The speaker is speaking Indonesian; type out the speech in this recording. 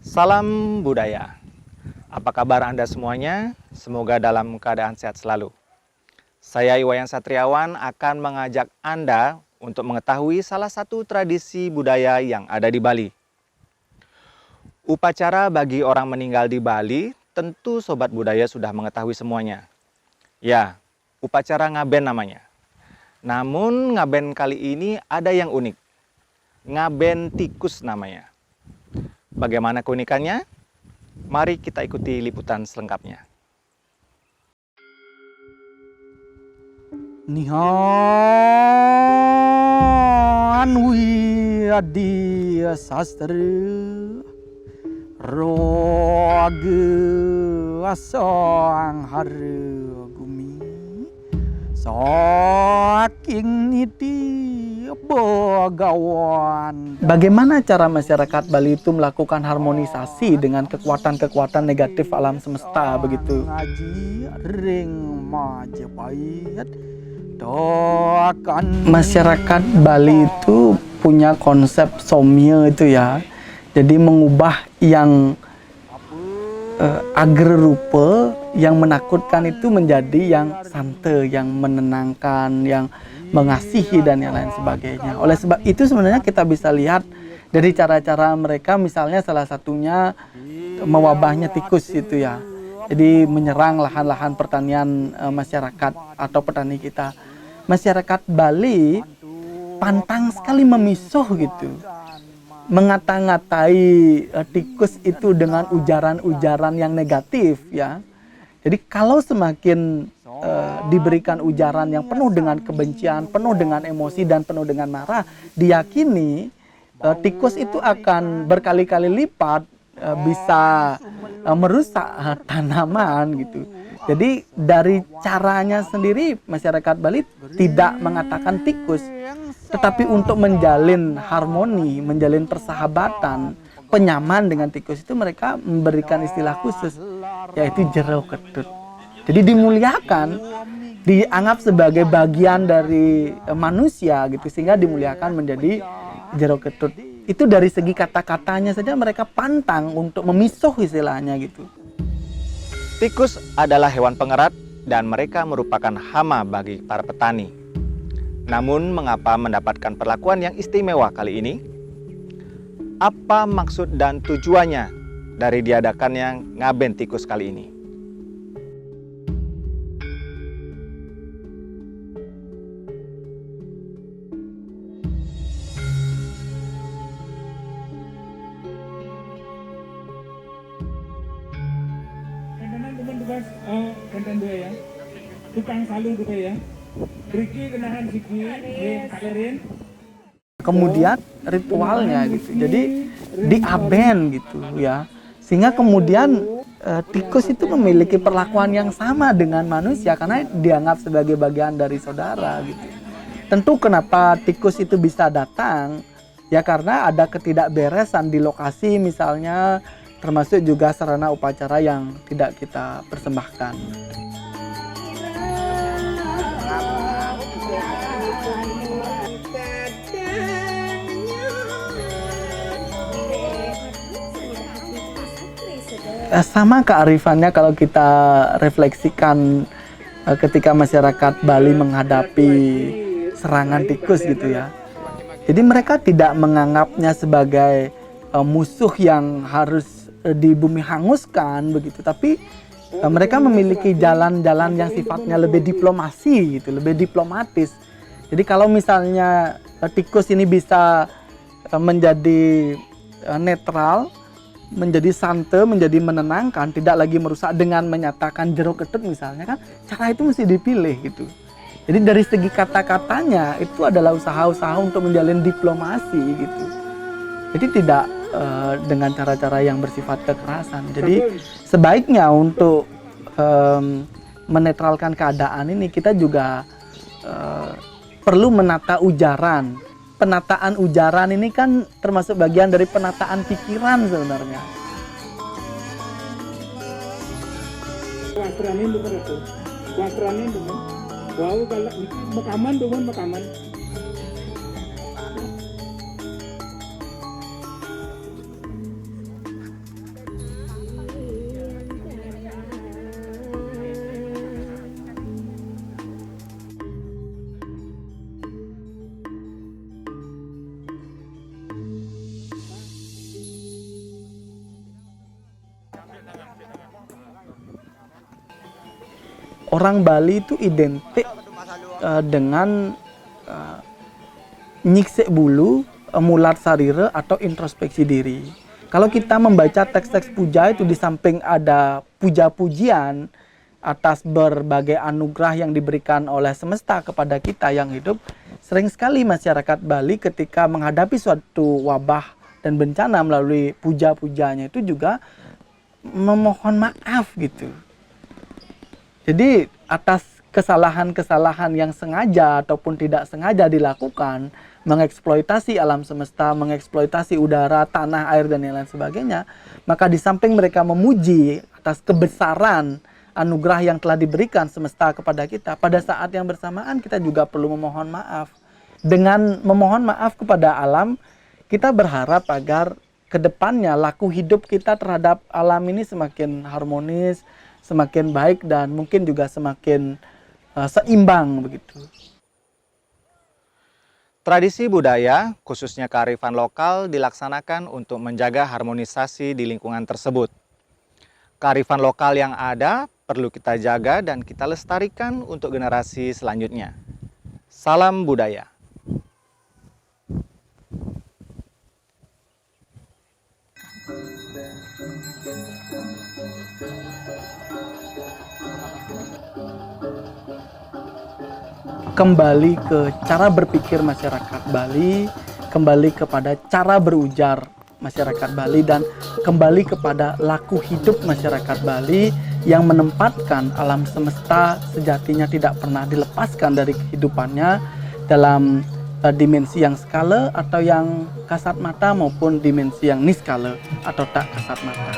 Salam budaya. Apa kabar Anda semuanya? Semoga dalam keadaan sehat selalu. Saya Iwayan Satriawan akan mengajak Anda untuk mengetahui salah satu tradisi budaya yang ada di Bali. Upacara bagi orang meninggal di Bali, tentu sobat budaya sudah mengetahui semuanya. Ya, upacara ngaben namanya. Namun ngaben kali ini ada yang unik. Ngaben tikus namanya. Bagaimana keunikannya? Mari kita ikuti liputan selengkapnya. Nihan wi adi sastra roge asang hargumi saking niti bogawan. Bagaimana cara masyarakat Bali itu melakukan harmonisasi dengan kekuatan-kekuatan negatif alam semesta begitu? Ngaji ring majapahit. Masyarakat Bali itu punya konsep somya itu ya. Jadi mengubah yang agar rupa, yang menakutkan itu menjadi yang santai, yang menenangkan, yang mengasihi dan yang lain sebagainya. Oleh sebab itu sebenarnya kita bisa lihat dari cara-cara mereka, misalnya salah satunya mewabahnya tikus itu ya. Jadi menyerang lahan-lahan pertanian masyarakat atau petani kita. Masyarakat Bali pantang sekali memisuh gitu. Mengata-ngatai tikus itu dengan ujaran-ujaran yang negatif ya. Jadi kalau semakin diberikan ujaran yang penuh dengan kebencian, penuh dengan emosi dan penuh dengan marah, diyakini tikus itu akan berkali-kali lipat bisa merusak tanaman gitu. Jadi dari caranya sendiri masyarakat Bali tidak mengatakan tikus, tetapi untuk menjalin harmoni, menjalin persahabatan, penyaman dengan tikus itu mereka memberikan istilah khusus, yaitu jero ketut. Jadi dimuliakan, dianggap sebagai bagian dari manusia gitu, sehingga dimuliakan menjadi jero ketut. Itu dari segi kata-katanya saja mereka pantang untuk memisuh istilahnya gitu. Tikus adalah hewan pengerat dan mereka merupakan hama bagi para petani. Namun mengapa mendapatkan perlakuan yang istimewa kali ini? Apa maksud dan tujuannya dari diadakannya ngaben tikus kali ini? Kantan dua ya, tukang salu dua ya, Riki kenahan siki, kalerin. Kemudian ritualnya gitu, jadi diaben gitu ya, sehingga kemudian tikus itu memiliki perlakuan yang sama dengan manusia karena dianggap sebagai bagian dari saudara gitu. Tentu kenapa tikus itu bisa datang ya karena ada ketidakberesan di lokasi misalnya, termasuk juga sarana upacara yang tidak kita persembahkan. Sama kearifannya kalau kita refleksikan ketika masyarakat Bali menghadapi serangan tikus gitu ya. Jadi mereka tidak menganggapnya sebagai musuh yang harus di bumi hanguskan begitu, tapi mereka memiliki jalan-jalan yang sifatnya lebih diplomasi gitu, lebih diplomatis. Jadi kalau misalnya tikus ini bisa menjadi netral, menjadi santai, menjadi menenangkan, tidak lagi merusak dengan menyatakan jero ketut misalnya kan, cara itu mesti dipilih gitu. Jadi dari segi kata-katanya itu adalah usaha-usaha untuk menjalin diplomasi gitu. Jadi tidak dengan cara-cara yang bersifat kekerasan. Jadi sebaiknya untuk menetralkan keadaan ini kita juga perlu menata ujaran. Penataan ujaran ini kan termasuk bagian dari penataan pikiran sebenarnya. Wastranin bukan itu, wastranin bukan. Wow kalau makaman bukan makaman. orang Bali itu identik dengan nyikse bulu, mulat sarira atau introspeksi diri. Kalau kita membaca teks-teks puja itu, di samping ada puja-pujian atas berbagai anugerah yang diberikan oleh semesta kepada kita yang hidup, sering sekali masyarakat Bali ketika menghadapi suatu wabah dan bencana melalui puja-pujanya itu juga memohon maaf gitu. Jadi atas kesalahan-kesalahan yang sengaja ataupun tidak sengaja dilakukan, mengeksploitasi alam semesta, mengeksploitasi udara, tanah, air, dan yang lain sebagainya, maka di samping mereka memuji atas kebesaran anugerah yang telah diberikan semesta kepada kita, pada saat yang bersamaan kita juga perlu memohon maaf. Dengan memohon maaf kepada alam, kita berharap agar kedepannya laku hidup kita terhadap alam ini semakin harmonis, semakin baik, dan mungkin juga semakin seimbang begitu. Tradisi budaya, khususnya kearifan lokal, dilaksanakan untuk menjaga harmonisasi di lingkungan tersebut. Kearifan lokal yang ada perlu kita jaga dan kita lestarikan untuk generasi selanjutnya. Salam budaya. Kembali ke cara berpikir masyarakat Bali, kembali kepada cara berujar masyarakat Bali, dan kembali kepada laku hidup masyarakat Bali yang menempatkan alam semesta sejatinya tidak pernah dilepaskan dari kehidupannya dalam dimensi yang skala atau yang kasat mata maupun dimensi yang niskala atau tak kasat mata.